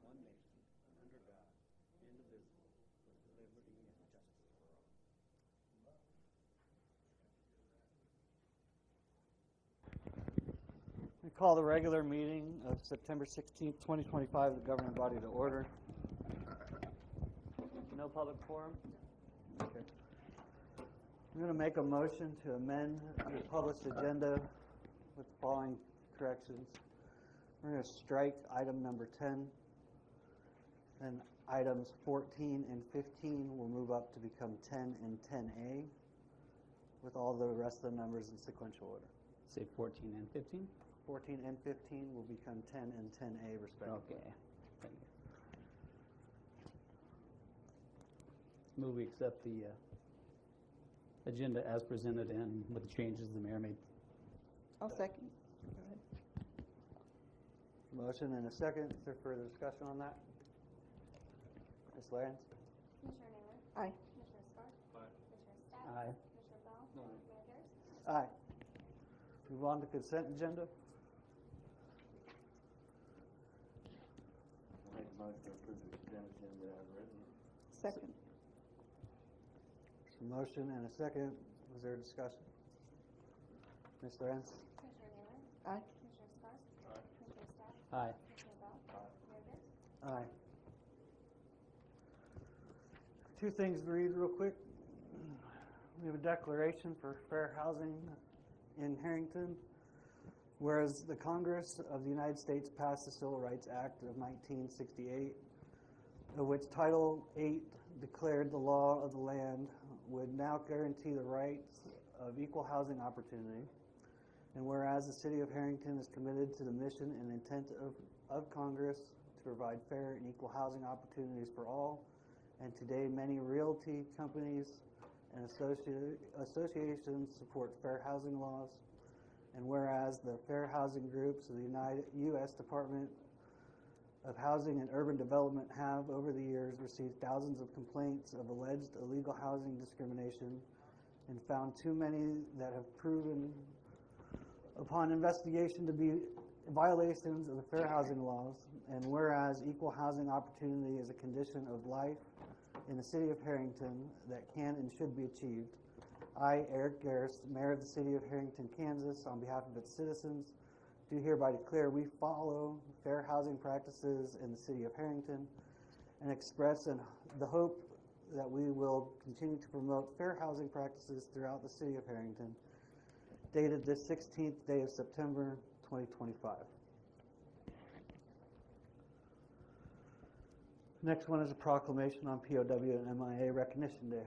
one nation, under God, indivisible, with liberty and justice for all. We call the regular meeting of September 16th, 2025, the governing body to order. No public forum? Okay. I'm going to make a motion to amend the published agenda with the following corrections. We're going to strike item number 10, and items 14 and 15 will move up to become 10 and 10A, with all the rest of the numbers in sequential order. Say 14 and 15? 14 and 15 will become 10 and 10A respectively. Okay. Thank you. Move we accept the agenda as presented and with the changes the mayor made. I'll second. Go ahead. Motion and a second. Is there further discussion on that? Ms. Lance? Commissioner Naylor? Aye. Commissioner Scarr? Aye. Commissioner Stapp? Aye. Commissioner Bell? Aye. Mayor Harris? Aye. Move on to consent agenda. Make a motion to approve the consent agenda as written. Second. A motion and a second. Was there discussion? Ms. Lance? Commissioner Naylor? Aye. Commissioner Scarr? Aye. Commissioner Stapp? Aye. Commissioner Bell? Aye. Mayor Harris? Aye. Two things to read real quick. We have a declaration for fair housing in Herington. Whereas the Congress of the United States passed the Civil Rights Act of 1968, of which Title VIII declared the law of the land would now guarantee the rights of equal housing opportunity. And whereas the city of Herington is committed to the mission and intent of Congress to provide fair and equal housing opportunities for all, and today many realty companies and associations support fair housing laws. And whereas the fair housing groups of the U.S. Department of Housing and Urban Development have, over the years, received thousands of complaints of alleged illegal housing discrimination and found too many that have proven upon investigation to be violations of the fair housing laws. And whereas equal housing opportunity is a condition of life in the city of Herington that can and should be achieved, I, Eric Garris, Mayor of the City of Herington, Kansas, on behalf of its citizens, do hereby declare we follow fair housing practices in the City of Herington and express the hope that we will continue to promote fair housing practices throughout the City of Herington, dated this 16th day of September, 2025. Next one is a proclamation on POW and MIA Recognition Day.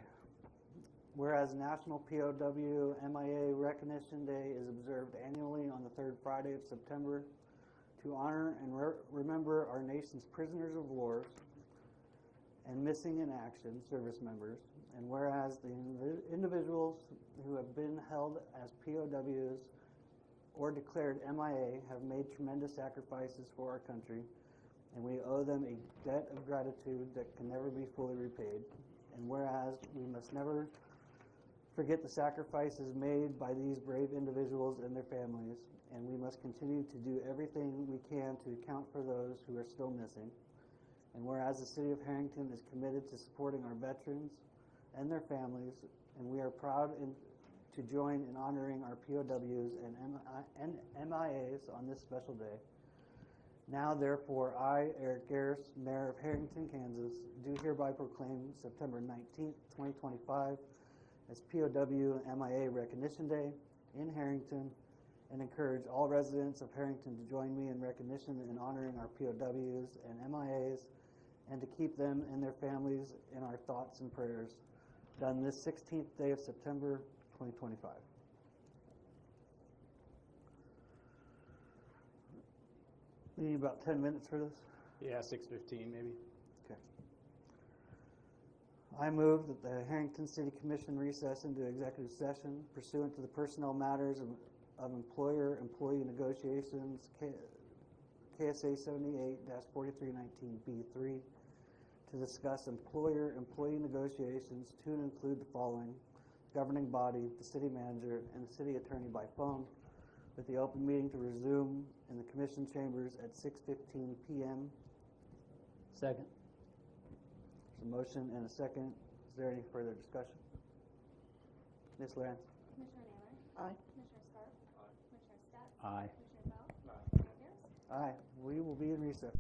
Whereas National POW MIA Recognition Day is observed annually on the third Friday of September to honor and remember our nation's prisoners of war and missing in action service members. And whereas the individuals who have been held as POWs or declared MIA have made tremendous sacrifices for our country, and we owe them a debt of gratitude that can never be fully repaid. And whereas we must never forget the sacrifices made by these brave individuals and their families, and we must continue to do everything we can to account for those who are still missing. And whereas the City of Herington is committed to supporting our veterans and their families, and we are proud to join in honoring our POWs and MIAs on this special day. Now, therefore, I, Eric Garris, Mayor of Herington, Kansas, do hereby proclaim September 19th, 2025 as POW and MIA Recognition Day in Herington, and encourage all residents of Herington to join me in recognition and honoring our POWs and MIAs, and to keep them and their families in our thoughts and prayers. Done this 16th day of September, 2025. We need about 10 minutes for this. Yeah, 6:15 maybe. Okay. I move that the Herington City Commission recess into executive session pursuant to the personnel matters of employer-employee negotiations, KSA 78-4319B3, to discuss employer-employee negotiations to include the following: governing body, the city manager, and the city attorney by phone, with the open meeting to resume in the commission chambers at 6:15 p.m. Second. There's a motion and a second. Is there any further discussion? Ms. Lance? Commissioner Naylor? Aye. Commissioner Scarp? Commissioner Stats? Aye. Commissioner Bell? Mayor Pierce? Aye. We will be in recess.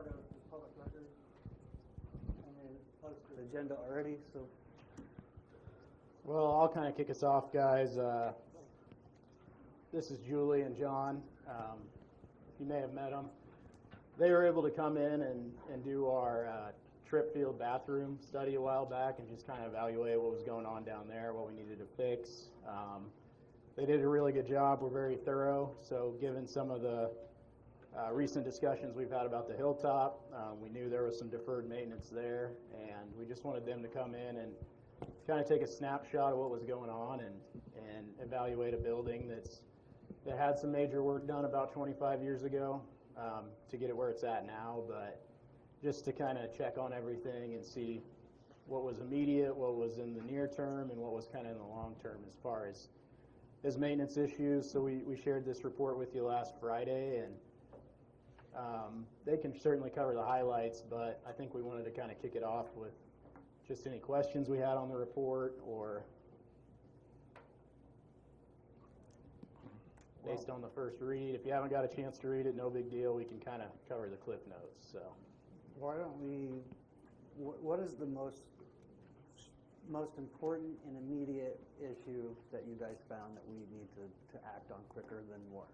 part of the public record. And they posted the agenda already, so Well, I'll kind of kick us off, guys. This is Julie and John. You may have met them. They were able to come in and do our trip field bathroom study a while back and just kind of evaluate what was going on down there, what we needed to fix. They did a really good job. We're very thorough. So given some of the recent discussions we've had about the hilltop, we knew there was some deferred maintenance there, and we just wanted them to come in and kind of take a snapshot of what was going on and evaluate a building that had some major work done about 25 years ago to get it where it's at now, but just to kind of check on everything and see what was immediate, what was in the near term, and what was kind of in the long term as far as maintenance issues. So we shared this report with you last Friday, and they can certainly cover the highlights, but I think we wanted to kind of kick it off with just any questions we had on the report, or based on the first read. If you haven't got a chance to read it, no big deal. We can kind of cover the cliff notes. So why don't we, what is the most important and immediate issue that you guys found that we need to act on quicker than more?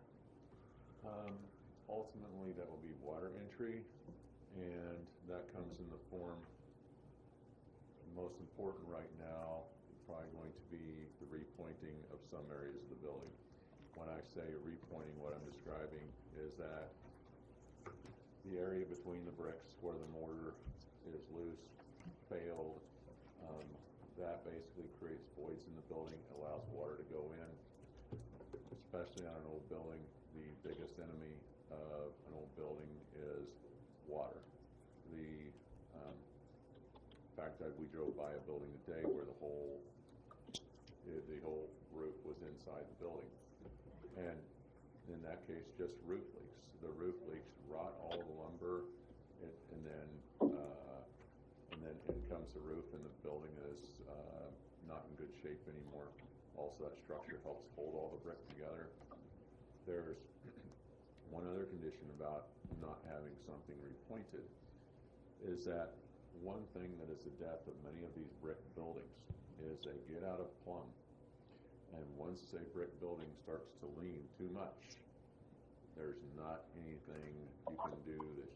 Ultimately, that will be water entry, and that comes in the form, most important right now, probably going to be the repointing of some areas of the building. When I say repointing, what I'm describing is that the area between the bricks where the mortar is loose, failed, that basically creates voids in the building, allows water to go in, especially on an old building. The biggest enemy of an old building is water. The fact that we drove by a building today where the whole roof was inside the building, and in that case, just roof leaks. The roof leaks rot all the lumber, and then in comes the roof, and the building is not in good shape anymore. Also, that structure helps hold all the brick together. There's one other condition about not having something repointed, is that one thing that is the death of many of these brick buildings is they get out of plumb. And once a brick building starts to lean too much, there's not anything you can do that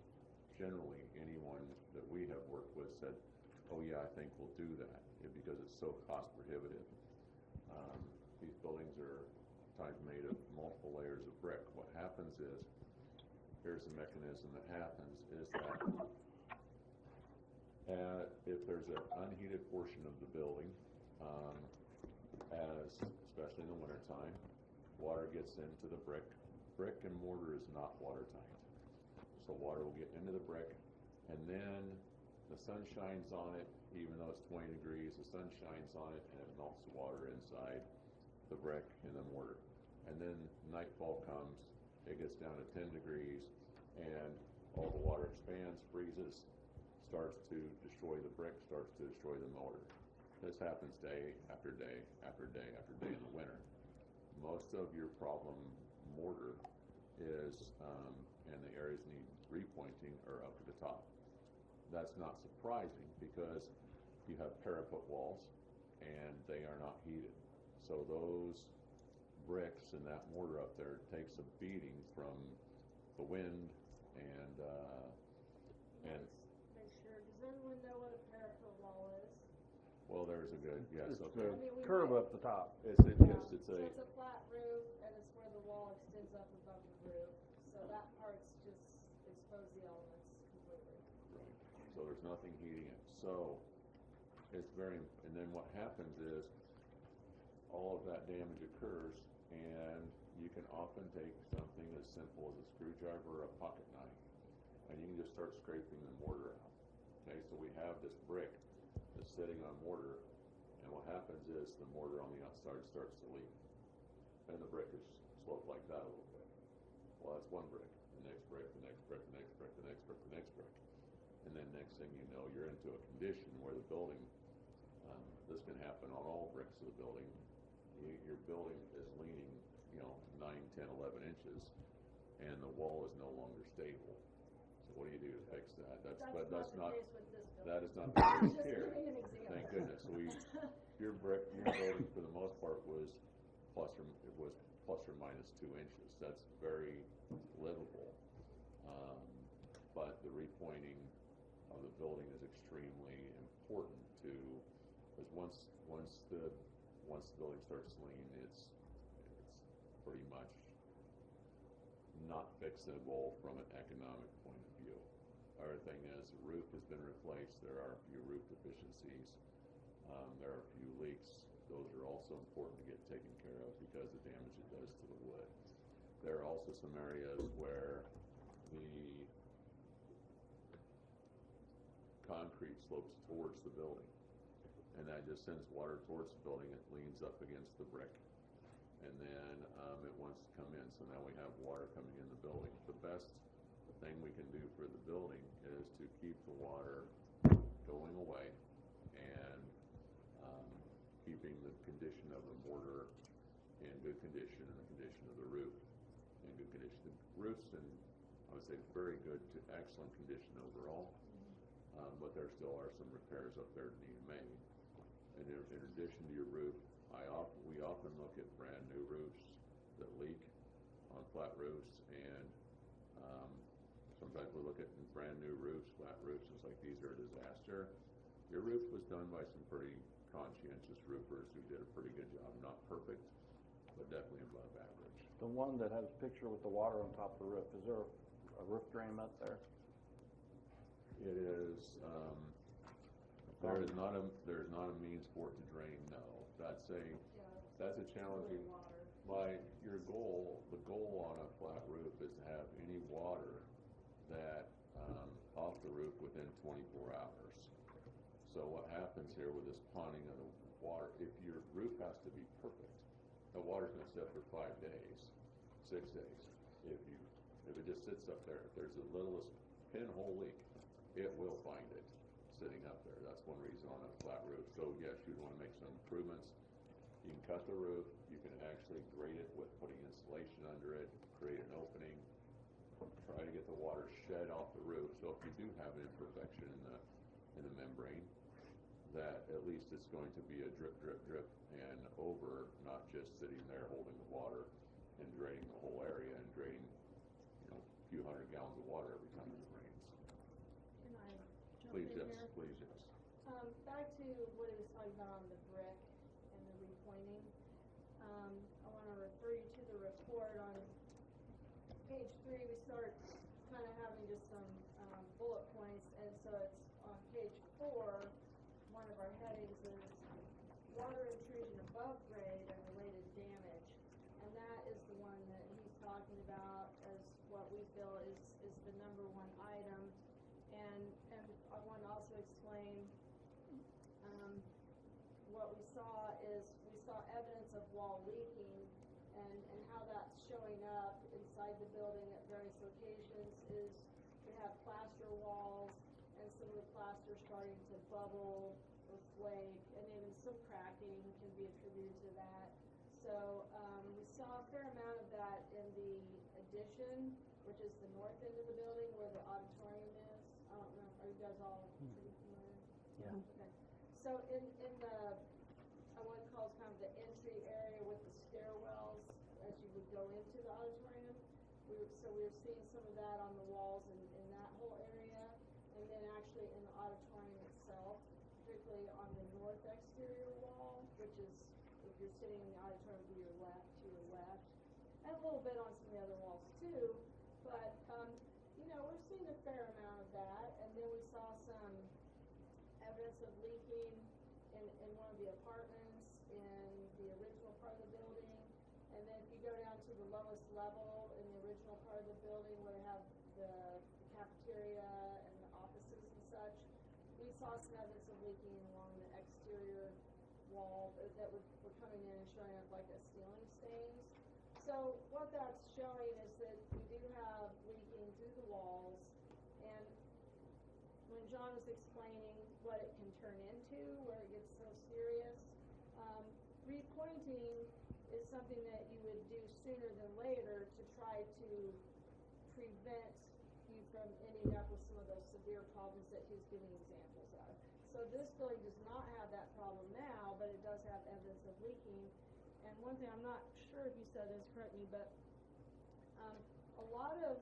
generally anyone that we have worked with said, oh yeah, I think we'll do that, because it's so cost prohibitive. These buildings are times made of multiple layers of brick. What happens is, here's the mechanism that happens, is that if there's an unheated portion of the building, especially in the wintertime, water gets into the brick. Brick and mortar is not watertight. So water will get into the brick, and then the sun shines on it, even though it's 20 degrees, the sun shines on it and it melts the water inside the brick and the mortar. And then nightfall comes, it gets down to 10 degrees, and all the water expands, freezes, starts to destroy the brick, starts to destroy the mortar. This happens day after day after day after day in the winter. Most of your problem mortar is, and the areas need repointing, are up at the top. That's not surprising because you have parapet walls and they are not heated. So those bricks and that mortar up there takes a beating from the wind and Make sure, does everyone know what a parapet wall is? well, there's a good, yes, It's okay. the curve up the top. It's a So it's a flat roof, and it's where the wall extends up above the roof. So that part's just expose the elements completely. right. So there's nothing heating it. So it's and then what happens is all of that damage occurs, and you can often take something as simple as a screwdriver or a pocket knife, and you can just start scraping the mortar out. Okay, so we have this brick that's sitting on mortar, and what happens is the mortar on the outside starts to leak, and the brick is sloped like that a little bit. Well, that's one brick, the next brick, the next brick, the next brick, the next brick, the next brick, and then next thing you know, you're into a condition where the building, this can happen on all bricks of the building. Your building is leaning, 9, 10, 11 inches, and the wall is no longer stable. So what do? To fix that, but That's that's not not, the case with this building. that is not the case Just here. giving an example. Thank goodness, your building for the most part was plus or minus 2 inches, that's very livable. But the repointing of the building is extremely important because once the building starts to lean, it's pretty much not fixable from an economic point of view. Other thing is, the roof has been replaced, there are a few roof deficiencies, there are a few leaks. Those are also important to get taken care of because of the damage it does to the wood. There are also some areas where the concrete slopes towards the building, and that just sends water towards the building. It leans up against the brick, and then it wants to come in. So now we have water coming in the building. The best thing we can do for the building is to keep the water going away and keeping the condition of the mortar in good condition and the condition of the roof in good condition. The roof's in, I would say, very good to excellent condition overall, but there still are some repairs up there that need made. And in addition to your roof, we often look at brand new roofs that leak on flat roofs, and sometimes we look at brand new roofs, flat roofs, it's like these are a disaster. Your roof was done by some pretty conscientious roofers who did a pretty good job. Not perfect, but definitely above average. The one that has a picture with the water on top of the roof, is there a roof drain up there? It is, there's not a means for it to drain, no. That's a challenging, the goal on a flat roof is to have any water that, off the roof within 24 hours. So what happens here with this ponding of the water, if your roof has to be perfect, the water's gonna sit for 5 days, 6 days. If it just sits up there, if there's the littlest pinhole leak, it will find it sitting up there. That's one reason on a flat roof. So yes, you'd want to make some improvements. You can cut the roof, you can actually grate it with putting insulation under it, create an opening, try to get the water shed off the roof. So if you do have an imperfection in the membrane, that at least it's going to be a drip, drip, drip and over, not just sitting there holding the water and draining the whole area and draining, a few hundred gallons of water every time it rains. Can I jump Please, in yes, here? please, yes. Back to what he was talking about on the brick and the repointing. I want to refer you to the report on page 3. We start kind of having just some bullet points, and so it's on page 4. One of our headings is water intrusion above grade and related damage, and that is the one that he's talking about as what we feel is the number one item. And I want to also explain what we saw evidence of wall leaking, and how that's showing up inside the building at various locations is we have plaster walls, and some of the plaster starting to bubble or flake, and even some cracking can be attributed to that. So we saw a fair amount of that in the addition, which is the north end of the building where the auditorium is. I don't know, are you guys all pretty familiar? Yeah. Okay. So in the, I want to call it kind of the entry area with the stairwells as you would go into the auditorium. We were seeing some of that on the walls in that whole area, and then actually in the auditorium itself, particularly on the north exterior wall, which is, if you're sitting in the auditorium to your left, and a little bit on some of the other walls too, but we're seeing a fair amount of that. And then we saw some evidence of leaking in one of the apartments in the original part of the building. And then if you go down to the lowest level in the original part of the building where they have the cafeteria and the offices and such, we saw some evidence of leaking along the exterior wall that were coming in and showing up like a ceiling stains. So what that's showing is that we do have leaking through the walls, and when John was explaining what it can turn into, where it gets so serious, repointing is something that you would do sooner than later to try to prevent you from ending up with some of those severe problems that he was giving examples of. So this building does not have that problem now, but it does have evidence of leaking. And one thing, I'm not sure if you said this, correct me, but, a lot of,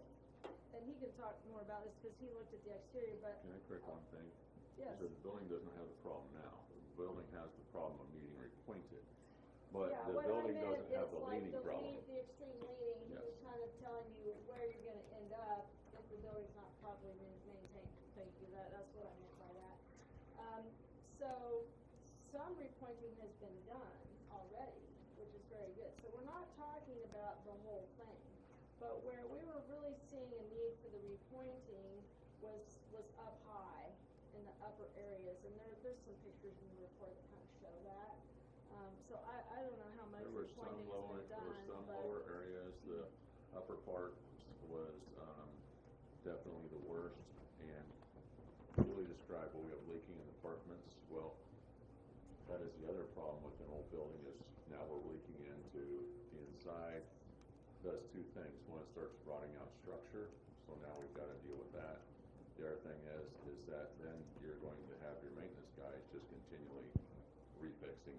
and he can talk more about this because he looked at the exterior, but, Can I correct one thing? yes. So the building doesn't have the problem now. The building has the problem of needing repointed. But Yeah, the what I building meant doesn't have is the like leaning the problem. the extreme leaning, he Yes. was kind of telling you where you're gonna end up if the building's not properly maintained. Thank you, that's what I meant by that. So, some repointing has been done already, which is very good. So we're not talking about the whole thing. But where we were really seeing a need for the repointing was up high in the upper areas, and there's some pictures in the report that kind of show that. So I don't know how much There were some repointing lower, has been there were done, some but lower areas. The upper part was, definitely the worst. And Julie described where we have leaking in apartments. Well, that is the other problem with an old building is now we're leaking into the inside. Does two things. One, it starts rotting out structure, so now we've got to deal with that. The other thing is that then you're going to have your maintenance guys just continually refixing.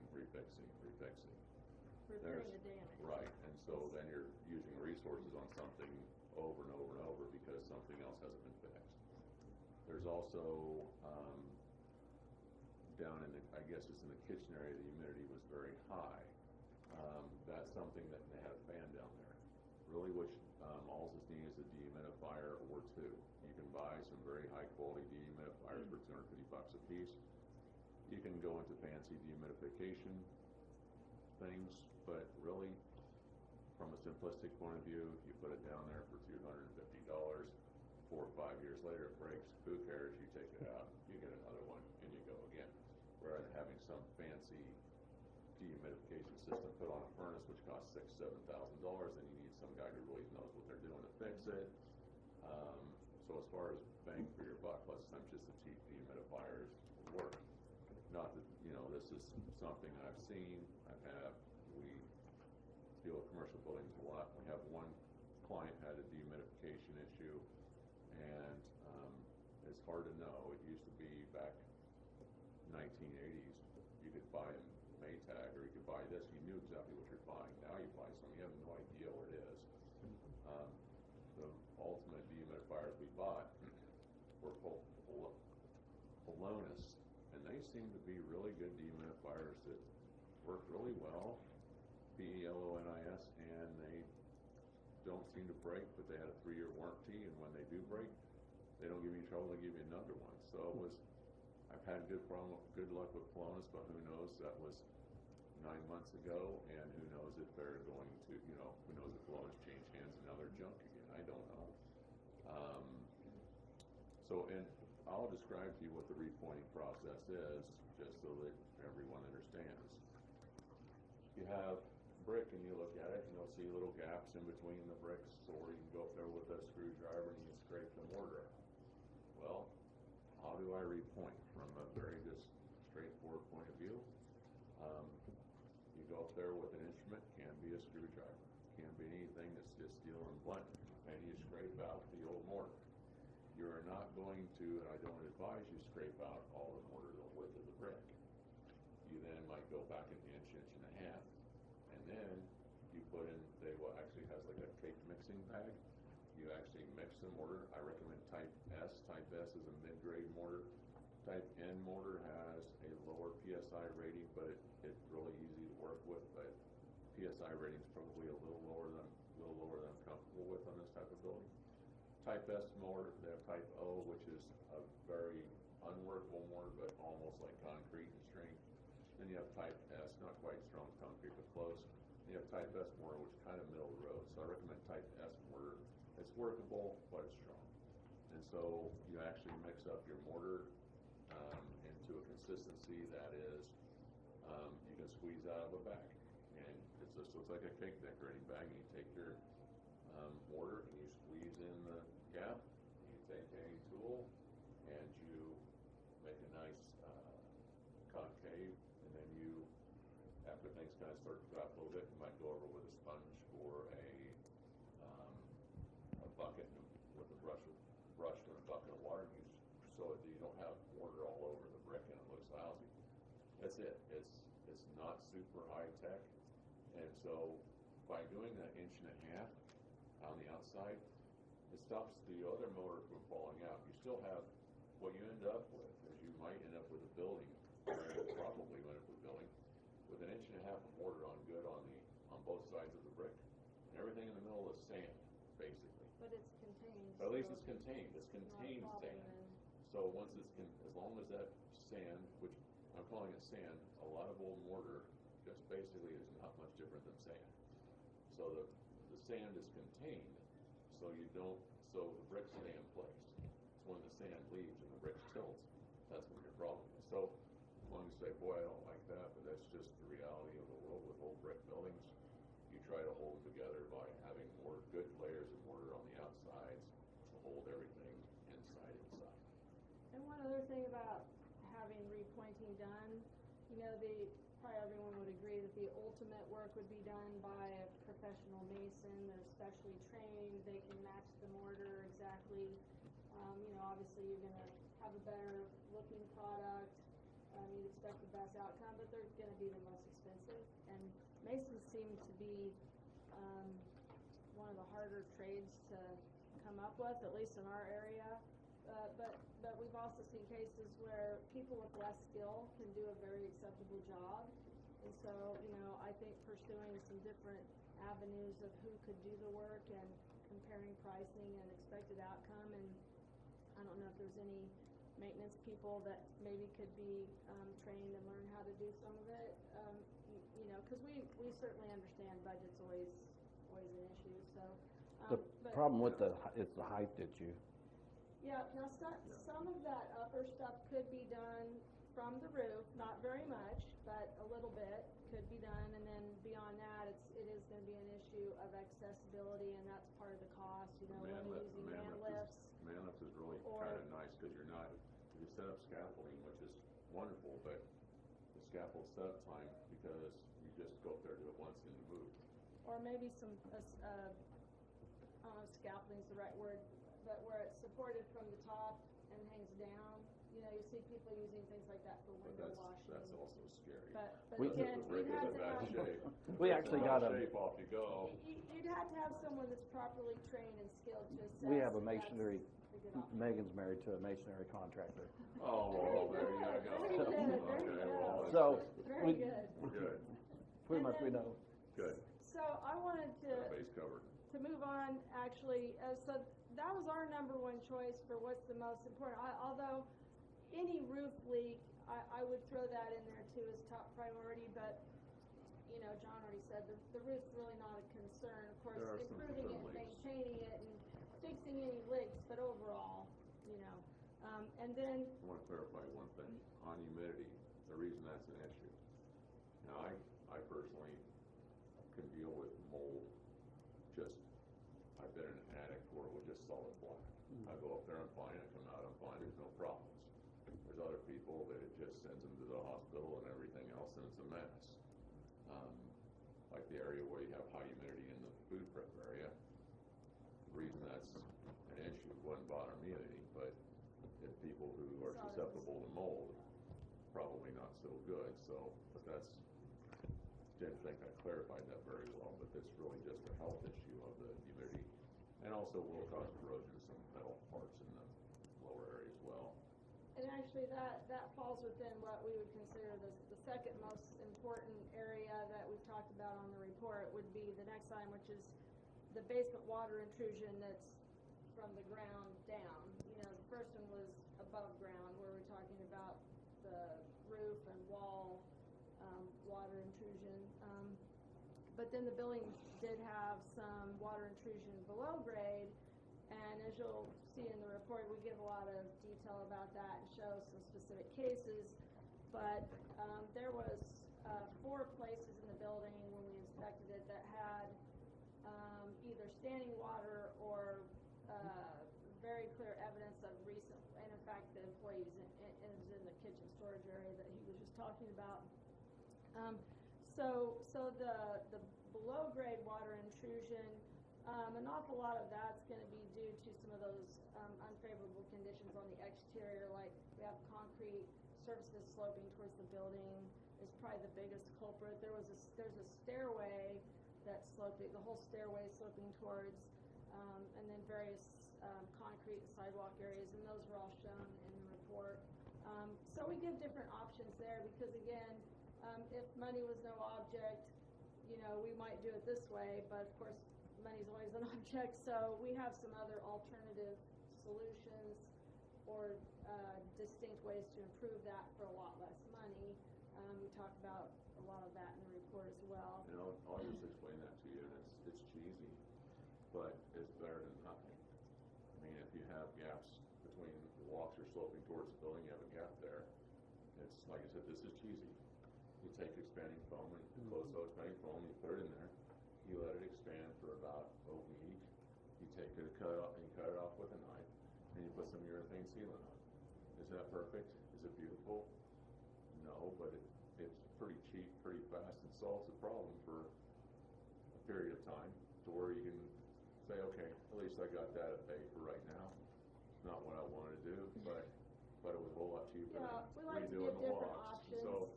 repairing There's- the damage. Right, and so then you're using resources on something over and over and over because something else hasn't been fixed. There's also, down in the, I guess it's in the kitchen area, the humidity was very high. That's something that they had a fan down there. Really, which all this needs is a dehumidifier or two. You can buy some very high quality dehumidifiers for $250 a piece. You can go into fancy dehumidification things, but really, from a simplistic point of view, if you put it down there for $250, 4 or 5 years later it breaks. Who cares? You take it out, you get another one, and you go again. Rather than having some fancy dehumidification system put on a furnace which costs $6,000-7,000, then you need some guy who really knows what they're doing to fix it. So as far as bang for your buck, lots of times just the cheap dehumidifiers work. Not that, this is something I've seen. We deal with commercial buildings a lot. We have one client had a dehumidification issue, and it's hard to know. It used to be back 1980s. You could buy a Maytag or you could buy this. You knew exactly what you're buying. Now you buy something, you have no idea what it is. The ultimate dehumidifiers we bought were Polonus, and they seem to be really good dehumidifiers that work really well, P-E-L-O-N-I-S, and they don't seem to break, but they had a 3-year warranty, and when they do break, they don't give you trouble, they give you another one. So I've had good luck with Polonus, but who knows, that was 9 months ago, and who knows if they're going to, who knows if Polonus changed hands and now they're junk again, I don't know. And I'll describe to you what the repointing process is, just so that everyone understands. You have brick and you look at it and you'll see little gaps in between the bricks, or you can go up there with a screwdriver and you can scrape the mortar. Well, how do I repoint from a very just straightforward point of view? You go up there with an instrument, can be a screwdriver, can be anything that's just steel and blunt, and you scrape out the old mortar. You are not going to, and I don't advise you scrape out all the mortar the width of the brick. You then might go back an inch, inch and a half, and then you put in, they will actually has like a cake mixing bag. You actually mix the mortar. I recommend type S. Type S is a mid-grade mortar. Type N mortar has a lower PSI rating, but it's really easy to work with. But PSI rating is probably a little lower than I'm comfortable with on this type of building. Type S mortar, they have type O, which is a very unworkable mortar, but almost like concrete in strength. Then you have type S, not quite strong concrete, but close. Then you have type S mortar, which is kind of middle of the road. So I recommend type S mortar. It's workable, but it's strong. And so you actually mix up your mortar into a consistency that is, you can squeeze out of a bag. And it just looks like a cake decorating bag. And you take your mortar and you squeeze in the gap. You take any tool and you make a nice concave. And then you, after things kind of start to drop a little bit, you might go over with a sponge or a bucket with a brush and a bucket of water. You tech. And so by doing that 1.5 inches on the outside, it stops the other motor from falling out. You still have, what you end up with is you might end up with a building, or probably end up with a building, with 1.5 inches of mortar on good on both sides of the brick, and everything in the middle is sand, basically. But it's contained. At least so it's contained, it's not a contained problem sand. then. So once it's, as long as that sand, which I'm calling it sand, a lot of old mortar just basically is not much different than sand. So the sand is contained, so so the bricks stay in place. It's when the sand leaves and the brick tilts, that's when your problem is. So one can say, boy, I don't like that, but that's just the reality of the world with old brick buildings. You try to hold them together by having more good layers of mortar on the outsides to hold everything inside. And one other thing about having repointing done, probably everyone would agree that the ultimate work would be done by a professional mason. They're specially trained, they can match the mortar exactly. Obviously you're gonna have a better looking product. You'd expect the best outcome, but they're gonna be the most expensive. And masons seem to be one of the harder trades to come up with, at least in our area. But we've also seen cases where people with less skill can do a very acceptable job. And so, I think pursuing some different avenues of who could do the work and comparing pricing and expected outcome. And I don't know if there's any maintenance people that maybe could be trained and learn how to do some of it. Because we certainly understand budget's always an issue. So The problem with is the height issue. Yeah, now some of that upper stuff could be done from the roof, not very much, but a little bit could be done, and then beyond that, it is gonna be an issue of accessibility, and that's part of the cost, whether using man lifts. Man lift is really kind of nice, because you set up scaffolding, which is wonderful, but the scaffold setup time, because you just go up there, do it once and you move. Or maybe some, I don't know if scaffolding is the right word, but where it's supported from the top and hangs down. You see people using things like that for window washing. That's also scary. But We- again, The brick you'd is have in to bad have, shape. We actually got Shape off you go. you'd have to have someone that's properly trained and skilled to assess. We have a if that's masonry, a good option. Megan's married to a masonry contractor. Oh, well, there you go. Very good, there you Okay, go. well, So, Very we, good. Good, pretty And much we then- know. good. So I wanted Got base covered. to move on, actually, so that was our number one choice for what's the most important. Although any roof leak, I would throw that in there too as top priority, but, John already said the roof's really not a concern. Of course, There are some improving it, leaks. maintaining it, and fixing any leaks, but overall, and then, I want to clarify one thing, on humidity, the reason that's an issue. Now, I personally can deal with mold, I've been in an attic where it was just solid black. I go up there, I'm fine, I come out, I'm fine, there's no problems. There's other people that it just sends them to the hospital and everything else, and it's a mess. Like the area where you have high humidity in the food prep area, the reason that's an issue wouldn't bother me any, but if people who are susceptible to mold, probably not so good. So, but didn't think I clarified that very well, but it's really just a health issue of the humidity, and also will cause corrosion to some metal parts in the lower area as well. and actually that falls within what we would consider the second most important area that we've talked about on the report would be the next item, which is the basement water intrusion that's from the ground down. The first one was above ground, where we're talking about the roof and wall water intrusion. But then the building did have some water intrusion below grade, and as you'll see in the report, we give a lot of detail about that and show some specific cases. But there was 4 places in the building when we inspected it that had either standing water or very clear evidence of recent, and in fact the employees it was in the kitchen storage area that he was just talking about. So the below grade water intrusion, an awful lot of that's going to be due to some of those unfavorable conditions on the exterior, like we have concrete surfaces sloping towards the building. is probably the biggest culprit. There's a stairway that's sloping, the whole stairway is sloping towards, and then various concrete and sidewalk areas, and those were all shown in the report. So we give different options there because again, if money was no object, you know, we might do it this way, but of course, money's always an object, so we have some other alternative solutions or distinct ways to improve that for a lot less money. We talk about a lot of that in the report as well. You know, I'll just explain that to you, and it's cheesy, but it's better than nothing. I mean, if you have gaps between the walks are sloping towards the building, you have a gap there. It's, like I said, this is cheesy. You take expanding foam and close out expanding foam, you put it in there, you let it expand for about a week, you take it, cut it off with a knife, and you put some urethane sealant on. Is that perfect? Is it beautiful? No, but it's pretty cheap, pretty fast, and solves the problem for a period of time to where you can say, okay, at least I got that at bay for right now. It's not what I wanted to do, but it was a whole lot cheaper Yeah, we like than to redoing give the different walls. options So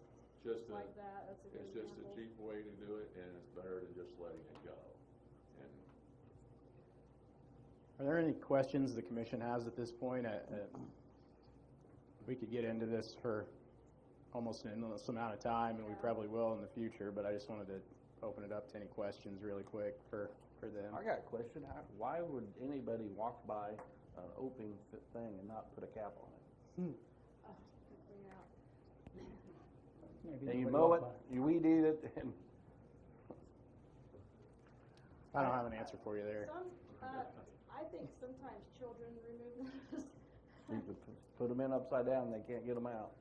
just like that. That's a good it's just a example. cheap way to do it, and it's better than just letting it go. And Are there any questions the commission has at this point? We could get into this for almost an endless amount of time, and we probably will in the future, but I just wanted to open it up to any questions really quick for them. I got a question. Why would anybody walk by an open thing and not put a cap on it? Maybe And you nobody mow it, walked by. you weed eat it, and I don't have an answer for you there. I think sometimes children remove those. you could put them in upside down, they can't get them out.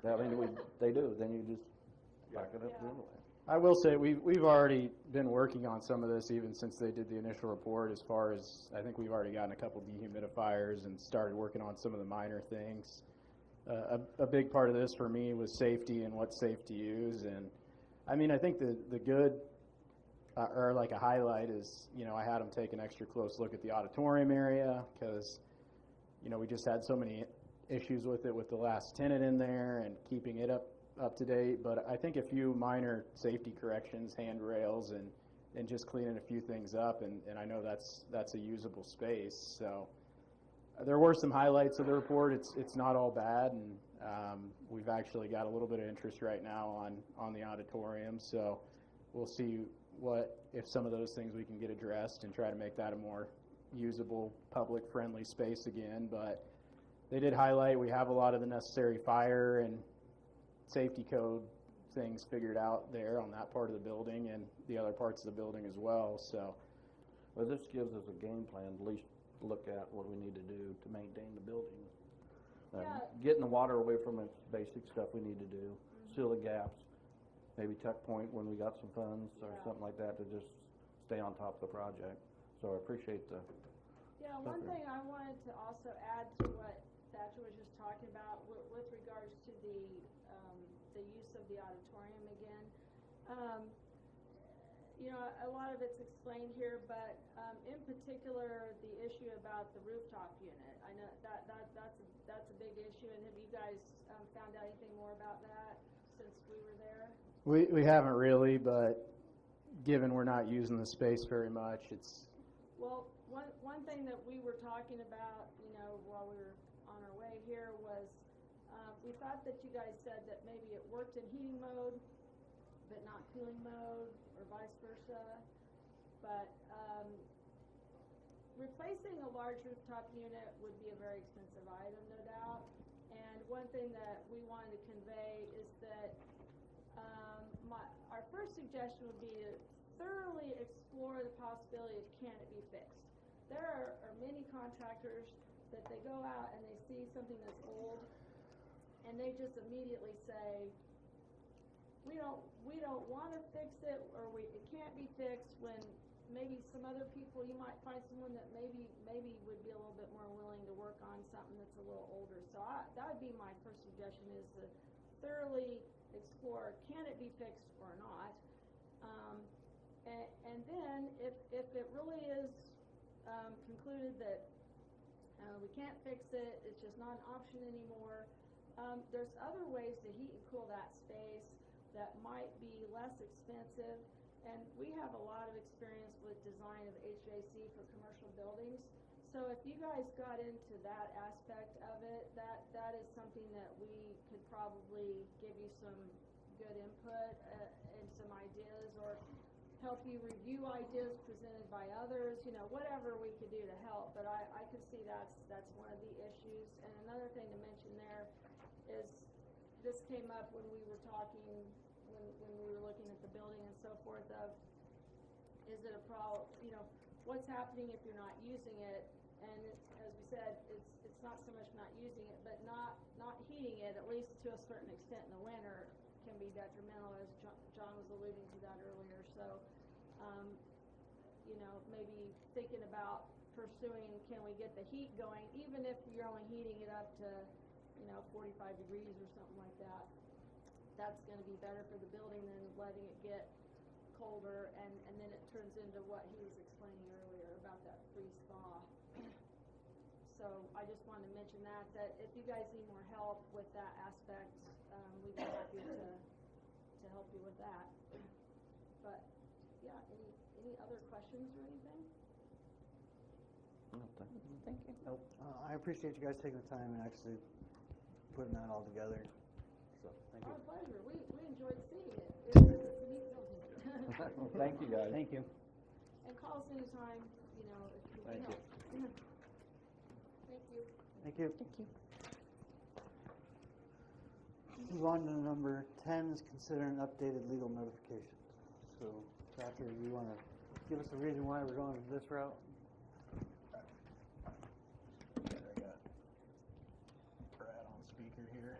I mean, they do, then you just back it up the other way. I will say we've already been working on some of this even since they did the initial report. As far as I think we've already gotten a couple dehumidifiers and started working on some of the minor things. A big part of this for me was safety and what's safe to use. And I mean, I think the good or like a highlight is, you know, I had them take an extra close look at the auditorium area because, you know, we just had so many issues with it with the last tenant in there and keeping it up to date. But I think a few minor safety corrections, handrails, and just cleaning a few things up, and I know that's a usable space. So there were some highlights of the report. It's not all bad, and we've actually got a little bit of interest right now on the auditorium. So we'll see if some of those things we can get addressed and try to make that a more usable, public-friendly space again. But they did highlight we have a lot of the necessary fire and safety code things figured out there on that part of the building and the other parts of the building as well. So, Well, this gives us a game plan, at least look at what we need to do to maintain the building. Yeah. Getting the water away from its basic stuff we need to do, seal the gaps, maybe tuck point when we got some funds or something like that to just stay on top of the project. So I appreciate the. Yeah, one thing I wanted to also add to what Thatcher was just talking about with regards to the use of the auditorium again. You know, a lot of it's explained here, but in particular, the issue about the rooftop unit. I know that's a big issue, and have you guys found out anything more about that since we were there? we haven't really, but given we're not using the space very much, it's. Well, one thing that we were talking about, you know, while we were on our way here was we thought that you guys said that maybe it worked in heating mode, but not cooling mode, or vice versa. But replacing a large rooftop unit would be a very expensive item, no doubt. And one thing that we wanted to convey is that our first suggestion would be to thoroughly explore the possibility of can it be fixed. There are many contractors that they go out and they see something that's old and they just immediately say, we don't want to fix it, or it can't be fixed, when maybe some other people, you might find someone that maybe would be a little bit more willing to work on something that's a little older. So that would be my first suggestion, is to thoroughly explore, can it be fixed or not? And then if it really is concluded that we can't fix it, it's just not an option anymore, There's other ways to heat and cool that space that might be less expensive. And we have a lot of experience with design of HVAC for commercial buildings. So if you guys got into that aspect of it, that is something that we could probably give you some good input and some ideas, or help you review ideas presented by others, whatever we could do to help. But I could see that's one of the issues. And another thing to mention there is, this came up when we were talking, when we were looking at the building and so forth, of, is it a problem, what's happening if you're not using it? And as we said, it's not so much not using it, but not heating it, at least to a certain extent in the winter, can be detrimental, as John was alluding to that earlier. So, maybe thinking about pursuing, can we get the heat going, even if you're only heating it up to, 45 degrees or something like that. That's going to be better for the building than letting it get colder, and then it turns into what he was explaining earlier about that freeze thaw. So I just wanted to mention that if you guys need more help with that aspect, we'd be happy to help you with that. But yeah, any other questions or anything? Thank you. I appreciate you guys taking the time and actually putting that all together. So, thank you. Our pleasure. We enjoyed seeing it. It's a neat building. Well, thank you, guys. Thank you. And call us anytime, if we can Thank you. help. Thank you. Thank you. Thank you. Move on to number 10 is consider an updated legal notification. So, Doctor, you want to give us a reason why we're going this route? I got Brad on speaker here.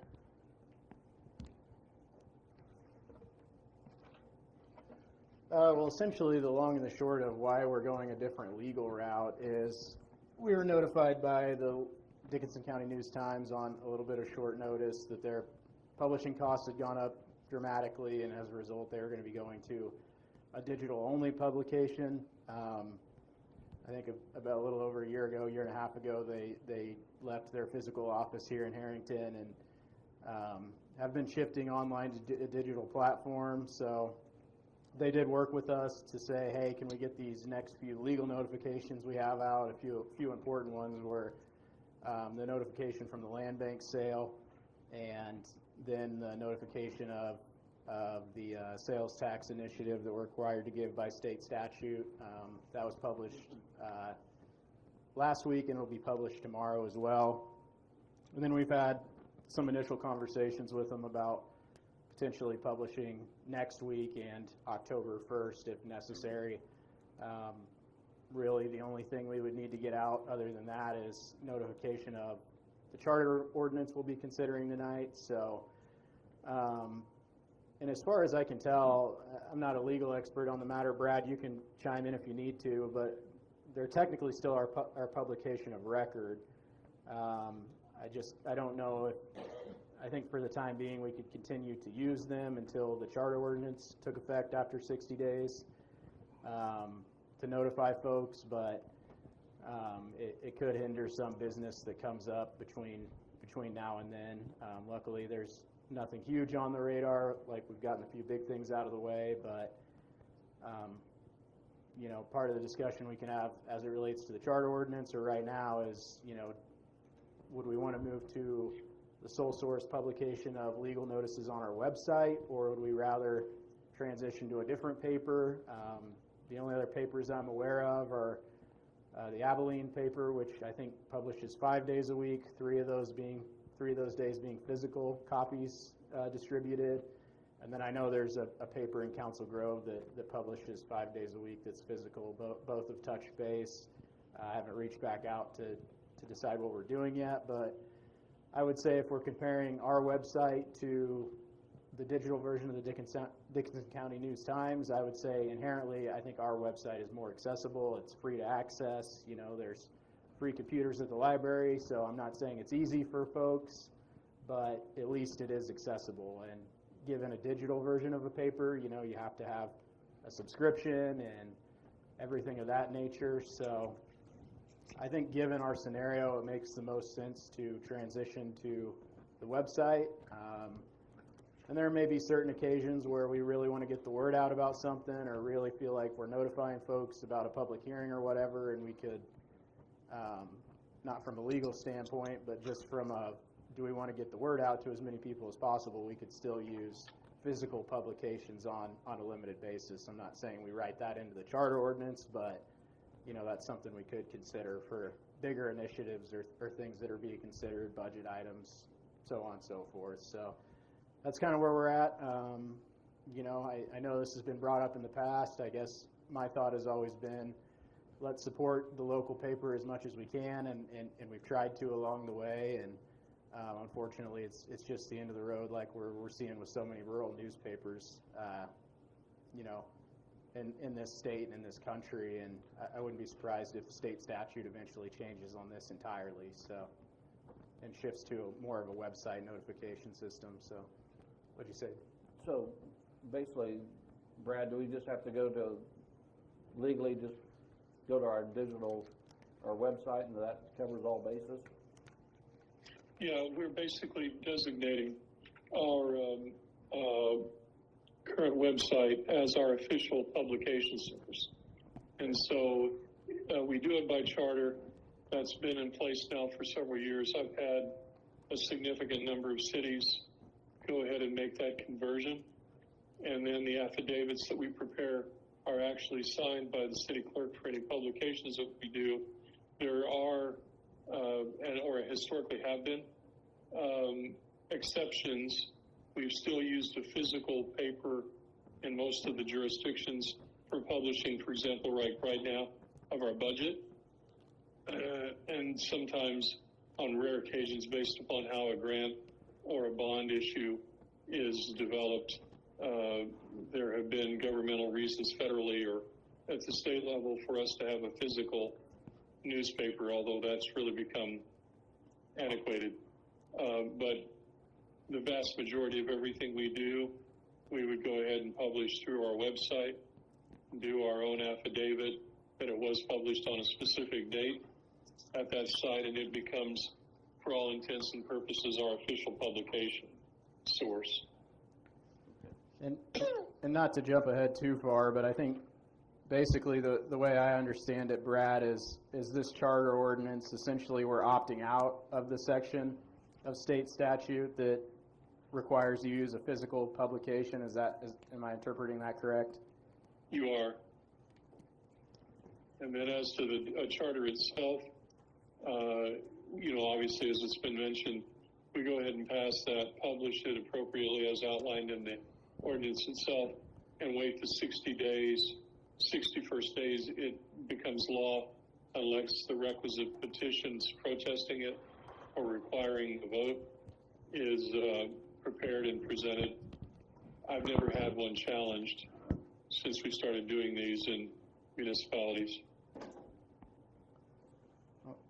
Well, essentially, the long and the short of why we're going a different legal route is we were notified by the Dickinson County News-Times on a little bit of short notice that their publishing costs had gone up dramatically, and as a result, they were going to be going to a digital-only publication. I think about a little over a year and a half ago, they left their physical office here in Herington and have been shifting online to a digital platform. So they did work with us to say, hey, can we get these next few legal notifications we have out? A few important ones were the notification from the land bank sale, and then the notification of the sales tax initiative that we're required to give by state statute. That was published last week, and it will be published tomorrow as well. And then we've had some initial conversations with them about potentially publishing next week and October 1st if necessary. Really, the only thing we would need to get out other than that is notification of the charter ordinance we'll be considering tonight. So, and as far as I can tell, I'm not a legal expert on the matter. Brad, you can chime in if you need to, but they're technically still our publication of record. I don't know if, I think for the time being we could continue to use them until the charter ordinance took effect after 60 days to notify folks, but it could hinder some business that comes up between now and then. Luckily, there's nothing huge on the radar, like we've gotten a few big things out of the way, but part of the discussion we can have as it relates to the charter ordinance or right now is, would we want to move to the sole source publication of legal notices on our website, or would we rather transition to a different paper? The only other papers I'm aware of are the Abilene paper, which I think publishes 5 days a week, three of those days being physical copies distributed. And then I know there's a paper in Council Grove that publishes 5 days a week that's physical. Both have touched base. I haven't reached back out to decide what we're doing yet, but I would say if we're comparing our website to the digital version of the Dickinson County News-Times, I would say inherently I think our website is more accessible. It's free to access. There's free computers at the library, so I'm not saying it's easy for folks, but at least it is accessible. And given a digital version of a paper, you have to have a subscription and everything of that nature. So I think given our scenario, it makes the most sense to transition to the website. And there may be certain occasions where we really want to get the word out about something or really feel like we're notifying folks about a public hearing or whatever, and we could, not from a legal standpoint, but just from a, do we want to get the word out to as many people as possible, we could still use physical publications on a limited basis. I'm not saying we write that into the charter ordinance, but, you know, that's something we could consider for bigger initiatives or things that are being considered, budget items, so on and so forth. So that's kind of where we're at. You know, I know this has been brought up in the past. I guess my thought has always been, let's support the local paper as much as we can, and we've tried to along the way. And unfortunately, it's just the end of the road, like we're seeing with so many rural newspapers, you know, in this state and in this country. And I wouldn't be surprised if the state statute eventually changes on this entirely. So, and shifts to more of a website notification system. So, what'd you say? So basically, Brad, do we just have to go to, legally just go to our website, and that covers all bases? Yeah, we're basically designating our current website as our official publication source. And so we do it by charter. That's been in place now for several years. I've had a significant number of cities go ahead and make that conversion. And then the affidavits that we prepare are actually signed by the city clerk for any publications that we do. There are, or historically have been, exceptions. We've still used a physical paper in most of the jurisdictions for publishing, for example, right now, of our budget. And sometimes, on rare occasions, based upon how a grant or a bond issue is developed, there have been governmental reasons federally or at the state level for us to have a physical newspaper, although that's really become antiquated. But the vast majority of everything we do, we would go ahead and publish through our website, do our own affidavit that it was published on a specific date at that site, and it becomes, for all intents and purposes, our official publication source. And not to jump ahead too far, but I think basically the way I understand it, Brad, is this charter ordinance, essentially we're opting out of the section of state statute that requires you to use a physical publication. Am I interpreting that correct? You are. And then as to the charter itself, you know, obviously, as it's been mentioned, we go ahead and pass that, publish it appropriately as outlined in the ordinance itself, and wait the 60 days, 61st days, it becomes law unless the requisite petitions protesting it or requiring the vote is prepared and presented. I've never had one challenged since we started doing these in municipalities.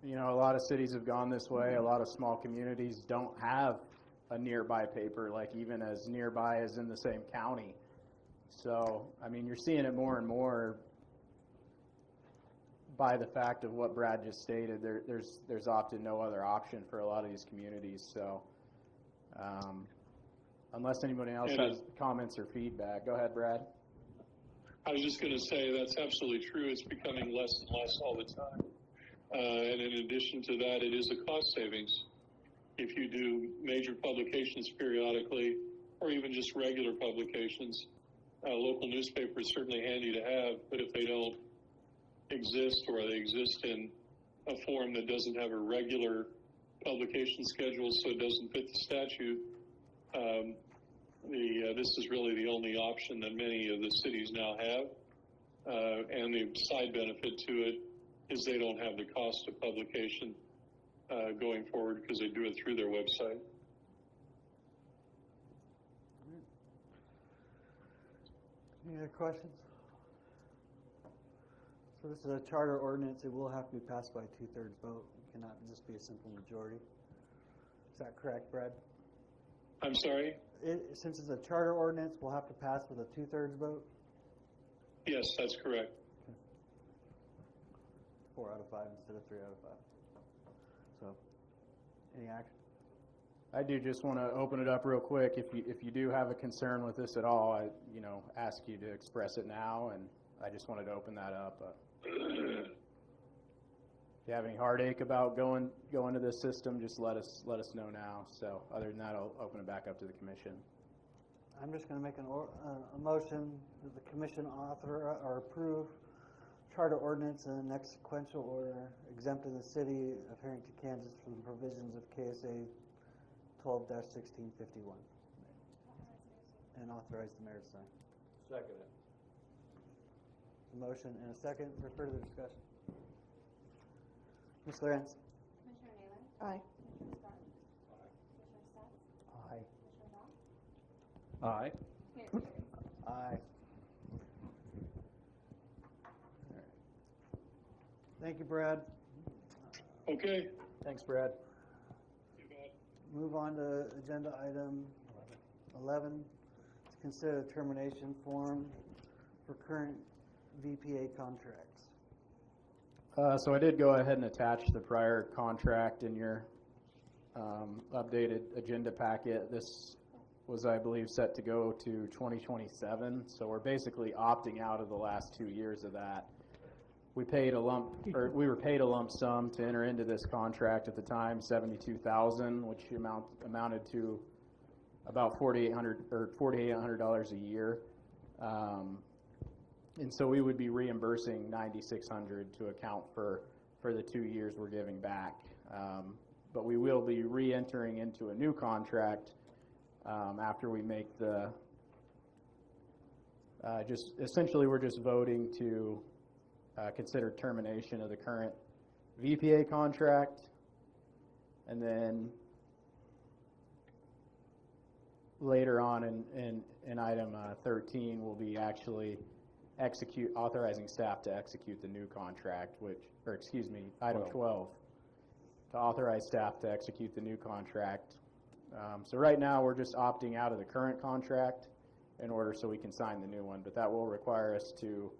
You know, a lot of cities have gone this way. A lot of small communities don't have a nearby paper, like even as nearby as in the same county. So, I mean, you're seeing it more and more by the fact of what Brad just stated. There's often no other option for a lot of these communities. So, unless anybody else has comments or feedback, go ahead, Brad. I was just going to say that's absolutely true. It's becoming less and less all the time. And in addition to that, it is a cost savings. If you do major publications periodically, or even just regular publications, local newspaper is certainly handy to have, but if they don't exist, or they exist in a form that doesn't have a regular publication schedule, so it doesn't fit the statute, this is really the only option that many of the cities now have. And the side benefit to it is they don't have the cost of publication going forward because they do it through their website. Any other questions? So this is a charter ordinance. It will have to be passed by a 2/3 vote. It cannot just be a simple majority. Is that correct, Brad? I'm sorry? Since it's a charter ordinance, we'll have to pass with a 2/3 vote? Yes, that's correct. 4 out of 5 instead of 3 out of 5. So, any action? I do just want to open it up real quick. If you do have a concern with this at all, I ask you to express it now, and I just wanted to open that up. If you have any heartache about going to this system, just let us know now. So other than that, I'll open it back up to the commission. I'm just gonna make a motion that the commission author or approve charter ordinance in the next sequential order exempting the city of Herington, Kansas from the provisions of KSA 12-1651 and authorize the mayor to sign. Second it. A motion and a second for further discussion. Ms. Lawrence? Commissioner Naylor? Aye. Commissioner Scott? Commissioner Stats? Aye. Commissioner Hall? Aye. Mayor Peters? Aye. Thank you, Brad. Okay. Thanks, Brad. You bet. Move on to agenda item 11, to consider the termination form for current VPA contracts. So I did go ahead and attach the prior contract in your updated agenda packet. This was, I believe, set to go to 2027. So we're basically opting out of the last 2 years of that. We were paid a lump sum to enter into this contract at the time, $72,000, which amounted to about $4,800 a year. And so we would be reimbursing $9,600 to account for the 2 years we're giving back. But we will be re-entering into a new contract after we make the essentially we're just voting to consider termination of the current VPA contract, and then later on in item 13 we'll be actually authorizing staff to execute the new contract, item 12, to authorize staff to execute the new contract. So right now we're just opting out of the current contract in order so we can sign the new one, but that will require us to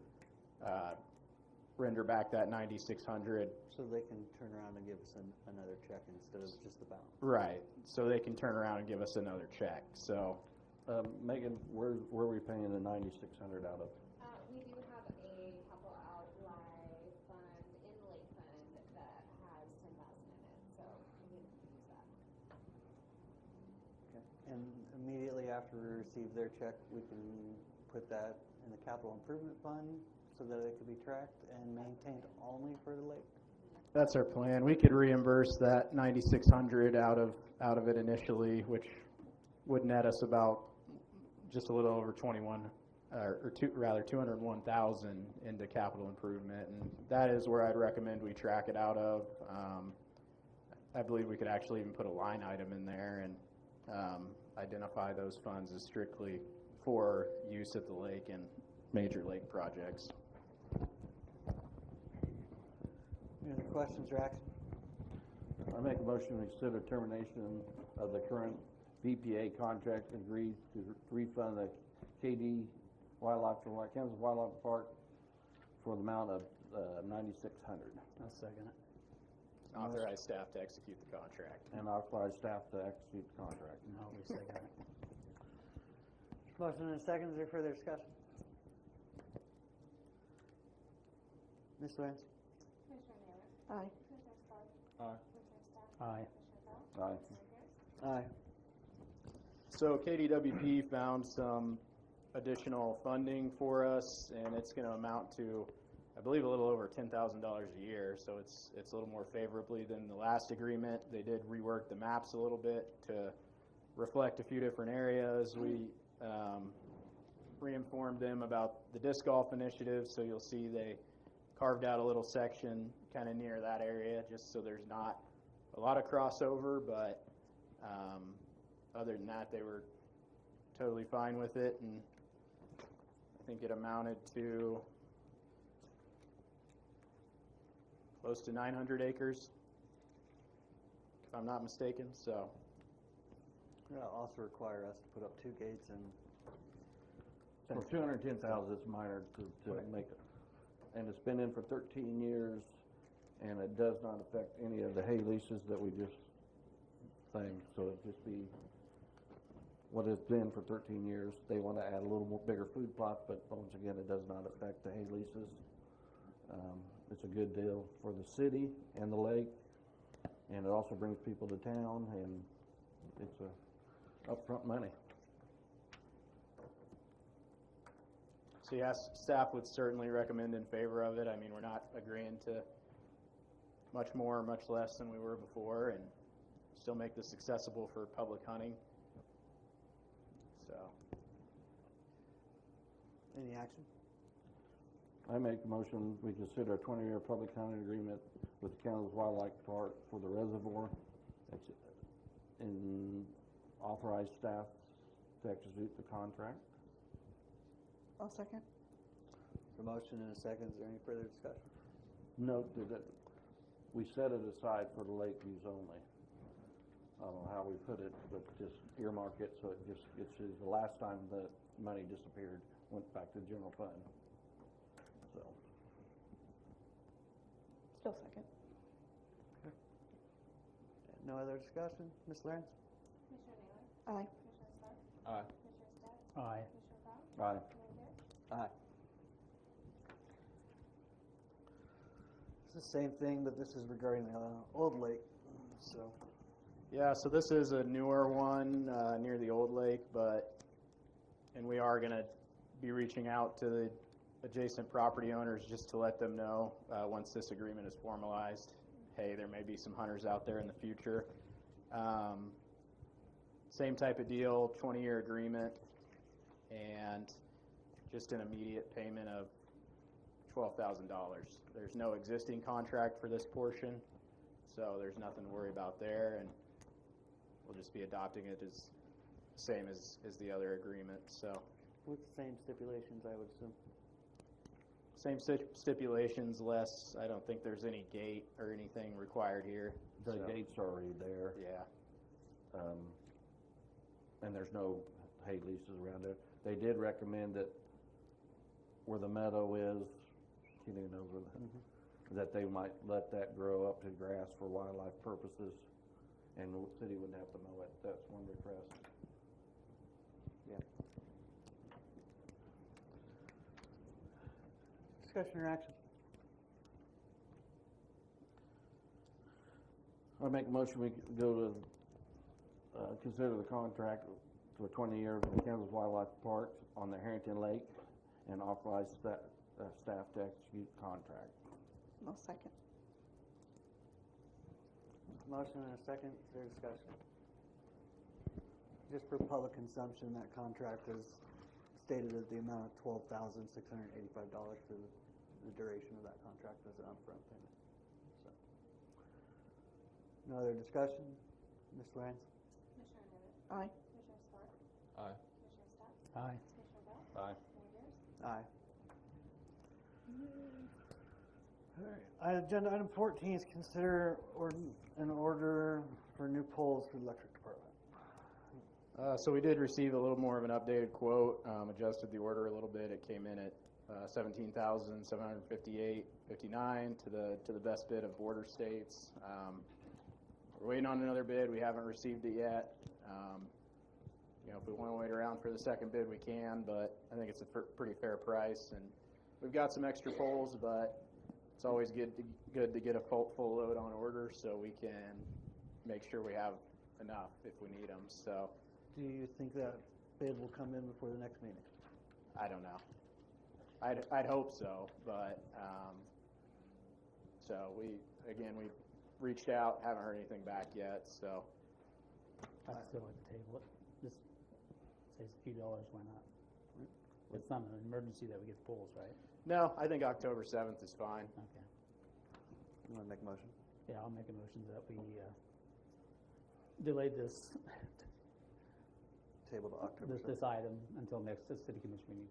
render back that $9,600. So they can turn around and give us another check instead of just the balance. Right, so they can turn around and give us another check. So Megan, where are we paying the $9,600 out of? We do have a capital outlay fund in Lake Fund that has 10,000 in it, so we can use that. Okay. And immediately after we receive their check, we can put that in the capital improvement fund so that it could be tracked and maintained only for the lake. that's our plan. We could reimburse that $9,600 out of it initially, which would net us about just a little over 201,000 into capital improvement, and that is where I'd recommend we track it out of. I believe we could actually even put a line item in there and identify those funds as strictly for use at the lake and major lake projects. Any other questions or action? I make a motion to consider termination of the current VPA contract and agree to refund the KD Kansas Wildlife Park for the amount of $9,600 I'll second it. Authorize staff to execute the contract. and authorize staff to execute the contract. I'll second it. Motion and a second. Is there further discussion? Ms. Lawrence? Commissioner Naylor? Aye. Commissioner Scott? Aye. Commissioner Stats? Aye. Commissioner Hall? Aye. Mayor Peters? Aye. So KDWP found some additional funding for us, and it's going to amount to, I believe, a little over $10,000 a year. So it's a little more favorably than the last agreement. They did rework the maps a little bit to reflect a few different areas. We re-informed them about the disc golf initiative, so you'll see they carved out a little section kind of near that area just so there's not a lot of crossover, but other than that, they were totally fine with it, and I think it amounted to close to 900 acres, if I'm not mistaken. So It'll also require us to put up 2 gates and For 210,000, it's minor to make it. And it's been in for 13 years, and it does not affect any of the hay leases that we just thing, so it'd just be what it's been for 13 years. They want to add a little more bigger food plot, but once again, it does not affect the hay leases. It's a good deal for the city and the lake, and it also brings people to town, and it's a upfront money. So yes, staff would certainly recommend in favor of it. I mean, we're not agreeing to much more or much less than we were before, and still make this accessible for public hunting. So, Any action? I make a motion, we consider a 20-year public hunting agreement with the Kansas Wildlife Park for the reservoir, and authorize staff to execute the contract. I'll second. A motion and a second, is there any further discussion? Note that we set it aside for the lake use only. I don't know how we put it, but just earmark it so it just gets used. The last time the money disappeared, went back to the general fund. So, Still second. No other discussion? Ms. Lawrence? Commissioner Naylor? Aye. Commissioner Stark? Aye. Commissioner Stock? Aye. Commissioner Brown? aye. Mayor Garrett? Aye. It's the same thing, but this is regarding the old lake, so. yeah, so this is a newer one near the old lake, and we are going to be reaching out to the adjacent property owners just to let them know once this agreement is formalized, hey, there may be some hunters out there in the future. Same type of deal, 20-year agreement, and just an immediate payment of $12,000. There's no existing contract for this portion, so there's nothing to worry about there, and we'll just be adopting it as same as the other agreement. So With the same stipulations, I would assume. same stipulations, less. I don't think there's any gate or anything required here. The So, gate's already there, yeah. and there's no hay leases around there. They did recommend that where the meadow is, Kenny knows where that they might let that grow up to grass for wildlife purposes, and the city wouldn't have to mow it. That's one request. Yeah. Discussion or action? I make a motion, we go to, consider the contract for 20 years with the Kansas Wildlife Park on the Herington Lake, and authorize staff to execute the contract. I'll second. Motion and a second, is there discussion? Just for public consumption, that contract is stated at the amount of $12,685 for the duration of that contract as an upfront payment. So, no other discussion? Ms. Lawrence? Commissioner Naylor? Aye. Commissioner Stark? Aye. Commissioner Stock? Aye. Commissioner Brown? Aye. Mayor Garrett? Aye. All right. Agenda item 14 is consider an order for new poles for the electric department. So we did receive a little more of an updated quote, adjusted the order a little bit. It came in at $17,758.59 to the best bid of border states. We're waiting on another bid. We haven't received it yet. If we want to wait around for the second bid, we can, but I think it's a pretty fair price. And we've got some extra poles, but it's always good to get a full load on order so we can make sure we have enough if we need them. So Do you think that bid will come in before the next meeting? I don't know. I'd hope so, but so we reached out, haven't heard anything back yet. So I'd still like to table it. Just saves a few dollars, why not? It's not an emergency that we get the polls, right? no, I think October 7th is fine. Okay. You want to make a motion? Yeah, I'll make a motion that we delay this Table to October 7th. this item until next city commission meeting.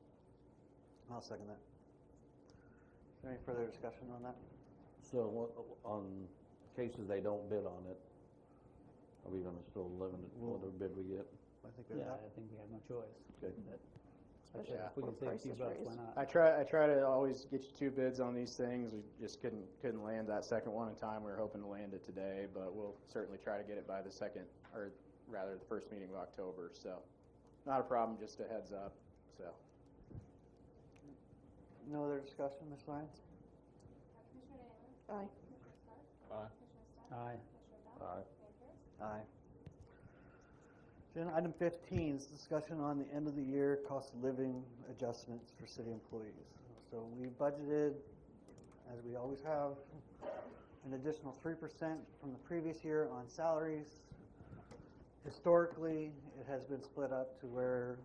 I'll second that. Is there any further discussion on that? So on cases they don't bid on it, are we gonna still limit it, what other bid we get? I think we Yeah, have. I think we have no choice. Okay. But especially Yeah. If we before can save a few prices bucks, raise. why not? I try to always get you 2 bids on these things. We just couldn't land that second one in time. We were hoping to land it today, but we'll certainly try to get it by the second, or rather the first meeting of October. So, not a problem. Just a heads up. So, No other discussion, Ms. Lyons? Commissioner Naylor? Aye. Commissioner Stark? Aye. Commissioner Stock? Aye. Commissioner Bell? Aye. Mayor Pierce? Aye. Agenda item 15 is discussion on the end of the year cost of living adjustments for city employees. So we budgeted, as we always have, an additional 3% from the previous year on salaries. Historically, it has been split up to where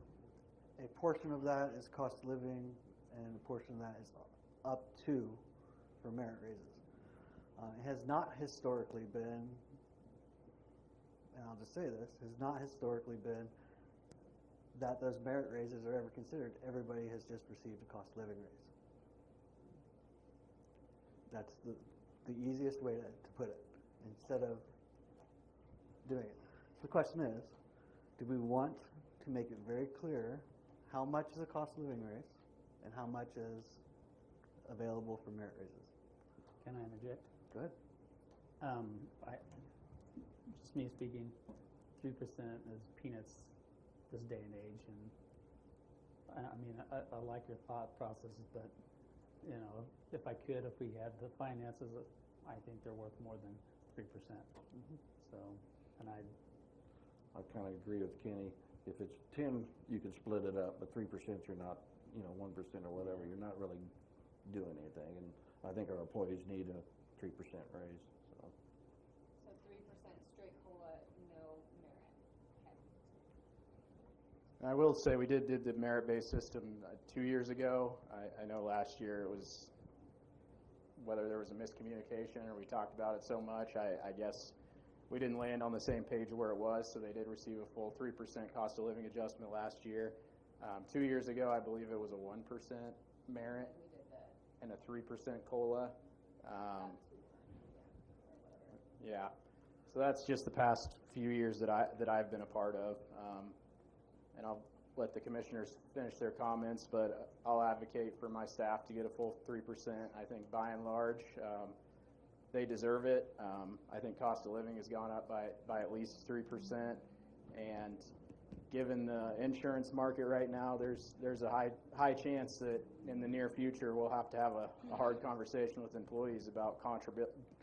a portion of that is cost of living and a portion of that is up to for merit raises. It has not historically been, and I'll just say this, has not historically been that those merit raises are ever considered. Everybody has just received a cost of living raise. That's the easiest way to put it, instead of doing it. So the question is, do we want to make it very clear how much is a cost of living raise and how much is available for merit raises? Can I interject? Go ahead. Just me speaking, 3% is peanuts this day and age, and I mean, I like your thought processes, but, you know, if we had the finances, I think they're worth more than 3%. So, and I kind of agree with Kenny. If it's 10, you can split it up, but 3% you're not, 1% or whatever, you're not really doing anything. And I think our employees need a 3% raise. So. So 3% straight COLA, no merit. Okay. I will say we did the merit-based system 2 years ago. I know last year it was, whether there was a miscommunication or we talked about it so much, I guess we didn't land on the same page where it was, so they did receive a full 3% cost of living adjustment last year. 2 years ago, I believe it was a 1% merit We did that. and a 3% COLA. Yeah, so that's just the past few years that I've been a part of, and I'll let the commissioners finish their comments, but I'll advocate for my staff to get a full 3%. I think by and large, they deserve it. I think cost of living has gone up by at least 3%, and given the insurance market right now, there's a high chance that in the near future we'll have to have a hard conversation with employees about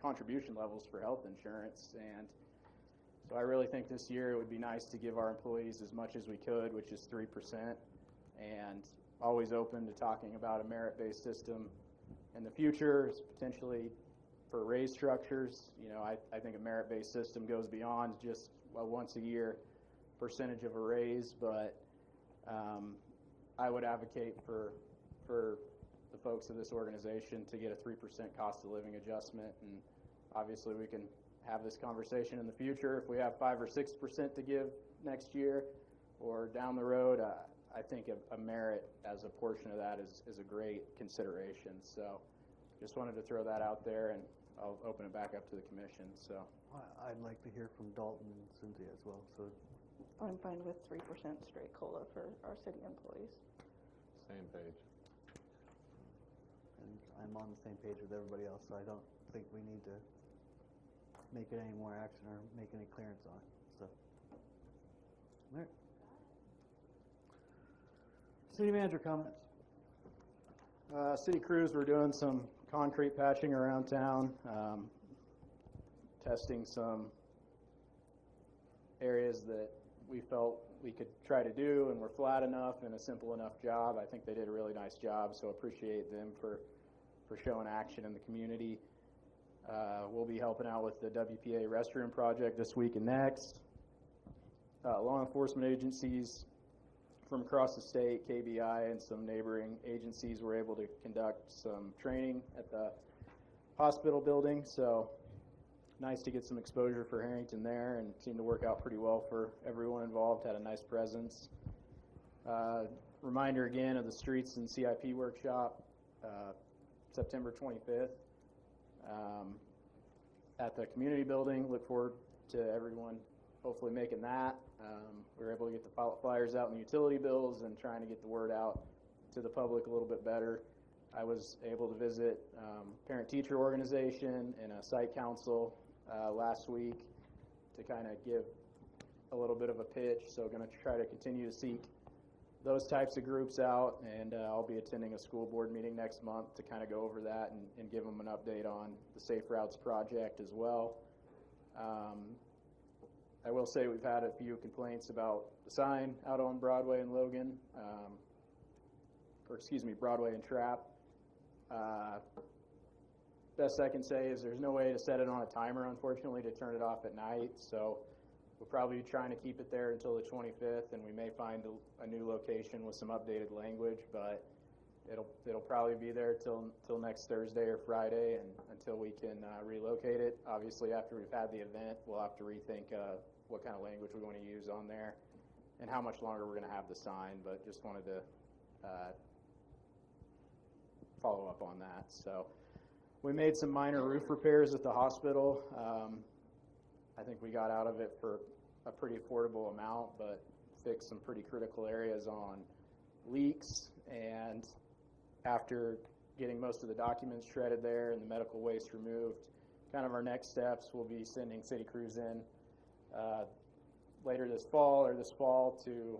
contribution levels for health insurance. And so I really think this year it would be nice to give our employees as much as we could, which is 3%, and always open to talking about a merit-based system in the future, potentially for raise structures. I think a merit-based system goes beyond just a once a year percentage of a raise, but I would advocate for the folks of this organization to get a 3% cost of living adjustment, and obviously we can have this conversation in the future if we have 5 or 6% to give next year or down the road. I think a merit as a portion of that is a great consideration. So just wanted to throw that out there, and I'll open it back up to the commission. So I'd like to hear from Dalton and Cynthia as well. So I'm fine with 3% straight COLA for our city employees. Same page. and I'm on the same page with everybody else, so I don't think we need to make it any more action or make any clearance on it. So, all right. City manager comments. City crews, we're doing some concrete patching around town, testing some areas that we felt we could try to do and were flat enough and a simple enough job. I think they did a really nice job, so appreciate them for showing action in the community. We'll be helping out with the WPA restroom project this week and next. Law enforcement agencies from across the state, KBI, and some neighboring agencies were able to conduct some training at the hospital building, so nice to get some exposure for Herington there, and it seemed to work out pretty well for everyone involved. Had a nice presence. Reminder again of the Streets and CIP workshop, September 25th at the community building. Look forward to everyone hopefully making that. We were able to get the flyers out in the utility bills and trying to get the word out to the public a little bit better. I was able to visit parent-teacher organization and a site council last week to kind of give a little bit of a pitch. So going to try to continue to seek those types of groups out, and I'll be attending a school board meeting next month to kind of go over that and give them an update on the Safe Routes project as well. I will say we've had a few complaints about the sign out on Broadway and Logan, Broadway and Trapp. Best I can say is there's no way to set it on a timer, unfortunately, to turn it off at night, so we'll probably be trying to keep it there until the 25th, and we may find a new location with some updated language, but it'll probably be there till next Thursday or Friday, and until we can relocate it. Obviously, after we've had the event, we'll have to rethink what kind of language we want to use on there and how much longer we're going to have the sign, but just wanted to follow up on that. So we made some minor roof repairs at the hospital. I think we got out of it for a pretty affordable amount, but fixed some pretty critical areas on leaks. And after getting most of the documents shredded there and the medical waste removed, kind of our next steps will be sending city crews in later this fall to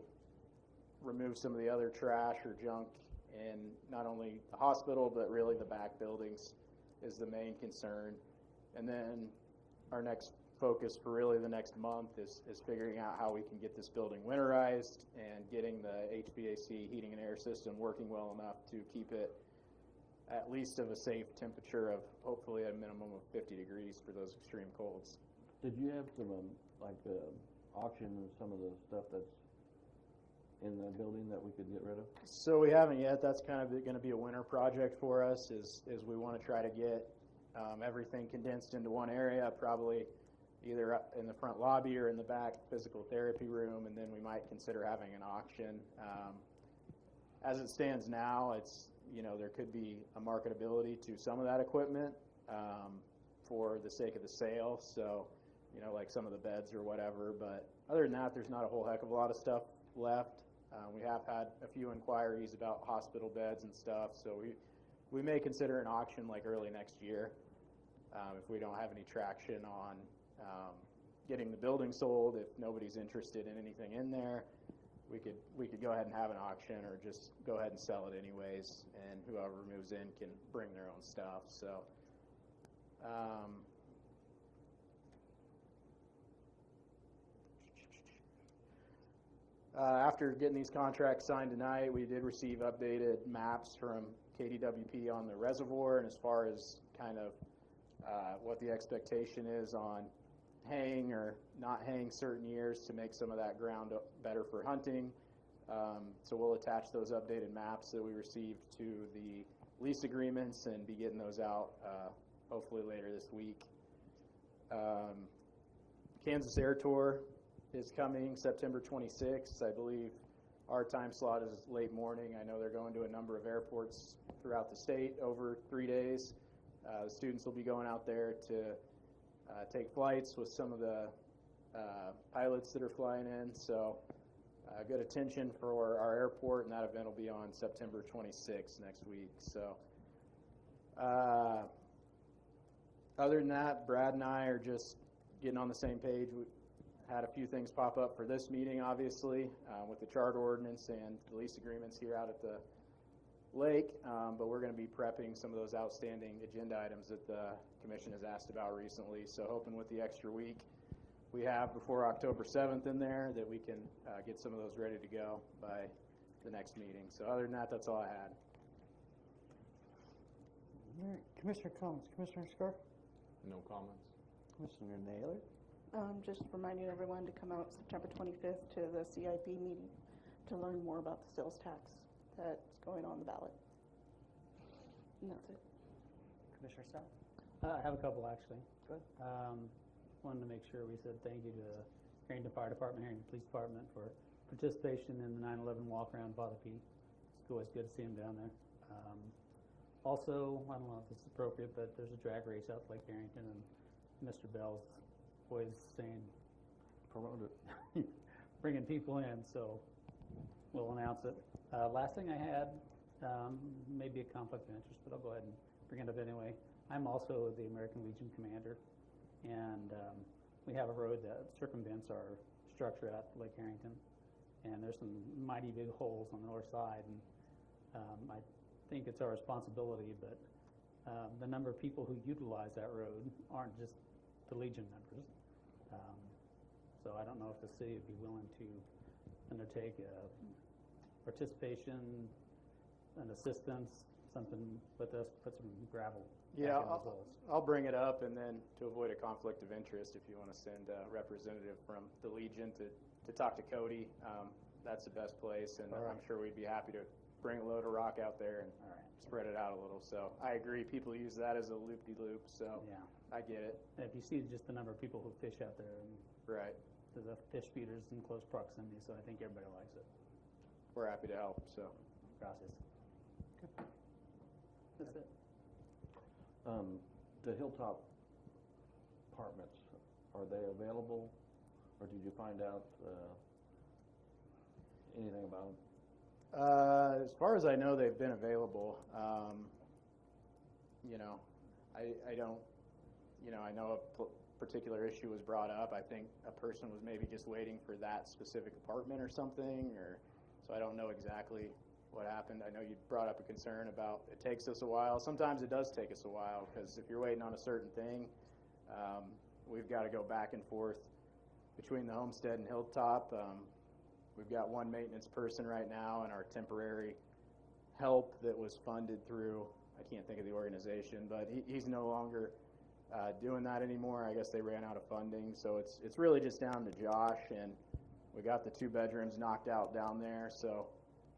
remove some of the other trash or junk in not only the hospital, but really the back buildings is the main concern. And then our next focus for really the next month is figuring out how we can get this building winterized and getting the HVAC heating and air system working well enough to keep it at least of a safe temperature of hopefully a minimum of 50 degrees for those extreme colds. Did you have some, auction of some of the stuff that's in the building that we could get rid of? So we haven't yet. That's kind of going to be a winter project for us is we want to try to get everything condensed into one area, probably either in the front lobby or in the back physical therapy room, and then we might consider having an auction. As it stands now, it's, there could be a marketability to some of that equipment for the sake of the sale, so, like some of the beds or whatever, but other than that, there's not a whole heck of a lot of stuff left. We have had a few inquiries about hospital beds and stuff, so we may consider an auction like early next year if we don't have any traction on getting the building sold. If nobody's interested in anything in there, we could go ahead and have an auction, or just go ahead and sell it anyways, and whoever moves in can bring their own stuff. So after getting these contracts signed tonight, we did receive updated maps from KDWP on the reservoir, and as far as kind of what the expectation is on haying or not haying certain years to make some of that ground better for hunting. So we'll attach those updated maps that we received to the lease agreements and be getting those out hopefully later this week. Kansas Air Tour is coming September 26th. I believe our time slot is late morning. I know they're going to a number of airports throughout the state over 3 days. The students will be going out there to take flights with some of the pilots that are flying in. So good attention for our airport, and that event will be on September 26th next week. So other than that, Brad and I are just getting on the same page. We had a few things pop up for this meeting, obviously, with the charter ordinance and the lease agreements here out at the lake, but we're going to be prepping some of those outstanding agenda items that the commission has asked about recently. So hoping with the extra week we have before October 7th in there that we can get some of those ready to go by the next meeting. So other than that, that's all I had. All right, Commissioner comments. Commissioner Scar? No comments. Commissioner Naylor? Just reminding everyone to come out September 25th to the CIP meeting to learn more about the sales tax that's going on the ballot. And that's it. Commissioner Stout? I have a couple, actually. Good. Wanted to make sure we said thank you to the Herington Fire Department, Herington Police Department for participation in the 9/11 walk around Father P. It's always good to see them down there. Also, I don't know if this is appropriate, but there's a drag race out to Lake Herington, and Mr. Bell's always saying promote it. bringing people in, so we'll announce it. Last thing I had, maybe a conflict of interest, but I'll go ahead and bring it up anyway. I'm also the American Legion commander, and we have a road that circumvents our structure at Lake Herington, and there's some mighty big holes on the north side, and I think it's our responsibility, but the number of people who utilize that road aren't just the Legion members. So I don't know if the city would be willing to undertake a participation, an assistance, something with us, put some gravel back Yeah, in those holes. I'll bring it up, and then to avoid a conflict of interest, if you want to send a representative from the Legion to talk to Cody, that's the best place, and All right. I'm sure we'd be happy to bring a load of rock out there and All right. spread it out a little. So I agree, people use that as a loop-de-loop, so Yeah. I get it. And if you see just the number of people who fish out there, and Right. the fish feeders in close proximity, so I think everybody likes it. We're happy to help, so. Gracias. That's it. The Hilltop apartments, are they available, or did you find out anything about them? As far as I know, they've been available. You know, I don't, you know, I know a particular issue was brought up. I think a person was maybe just waiting for that specific apartment or something, or so I don't know exactly what happened. I know you brought up a concern about it takes us a while. Sometimes it does take us a while because if you're waiting on a certain thing, we've got to go back and forth between the Homestead and Hilltop. We've got one maintenance person right now and our temporary help that was funded through, I can't think of the organization, but he's no longer doing that anymore. I guess they ran out of funding, so it's really just down to Josh, and we got the 2 bedrooms knocked out down there, so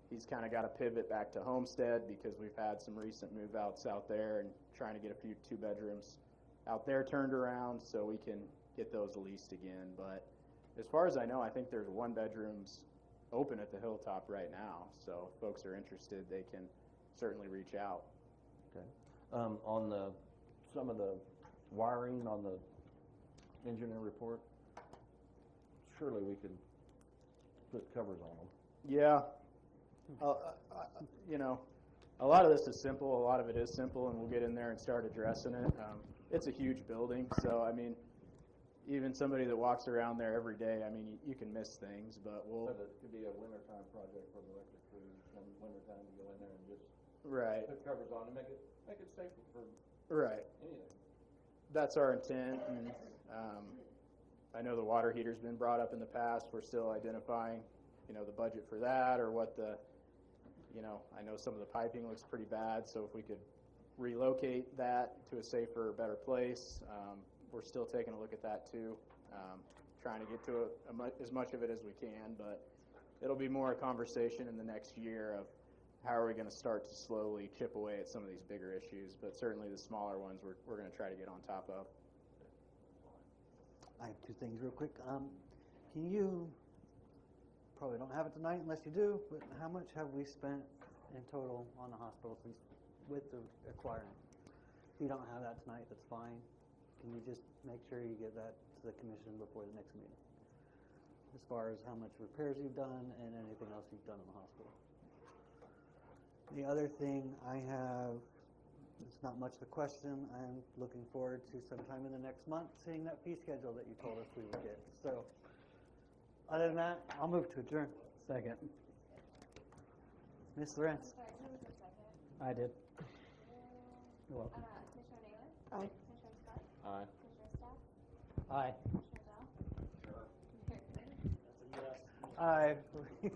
he's kind of got to pivot back to Homestead because we've had some recent move-outs out there and trying to get a few 2 bedrooms out there turned around so we can get those leased again. But as far as I know, I think there's 1 bedrooms open at the Hilltop right now, so if folks are interested, they can certainly reach out. Okay. On some of the wiring on the engineer report, surely we could put covers on them. Yeah. You know, a lot of this is simple. A lot of it is simple, and we'll get in there and start addressing it. It's a huge building, so I mean, even somebody that walks around there every day, I mean, you can miss things, but we'll. But it could be a wintertime project for the electric crews, some wintertime to go in there and just Right. put covers on and make it safe for Right. anything. That's our intent, and I know the water heater's been brought up in the past. We're still identifying, you know, the budget for that or what the, you know, I know some of the piping looks pretty bad, so if we could relocate that to a safer, better place, we're still taking a look at that too, trying to get to as much of it as we can, but it'll be more a conversation in the next year of how are we going to start to slowly chip away at some of these bigger issues, but certainly the smaller ones we're going to try to get on top of. I have 2 things real quick. Can you, probably don't have it tonight unless you do, but how much have we spent in total on the hospital since with the acquiring? If you don't have that tonight, that's fine. Can you just make sure you get that to the commission before the next meeting? As far as how much repairs you've done and anything else you've done in the hospital. The other thing I have, it's not much of a question, I'm looking forward to sometime in the next month seeing that fee schedule that you told us we would get. So, other than that, I'll move to adjourn. Second. Ms. Lorenz? Sorry, who was the second? I did. You're welcome. Commissioner Naylor? Aye. Commissioner Scott? Aye. Commissioner Staff? Aye. Commissioner Dow? Mayor Quinn? Aye.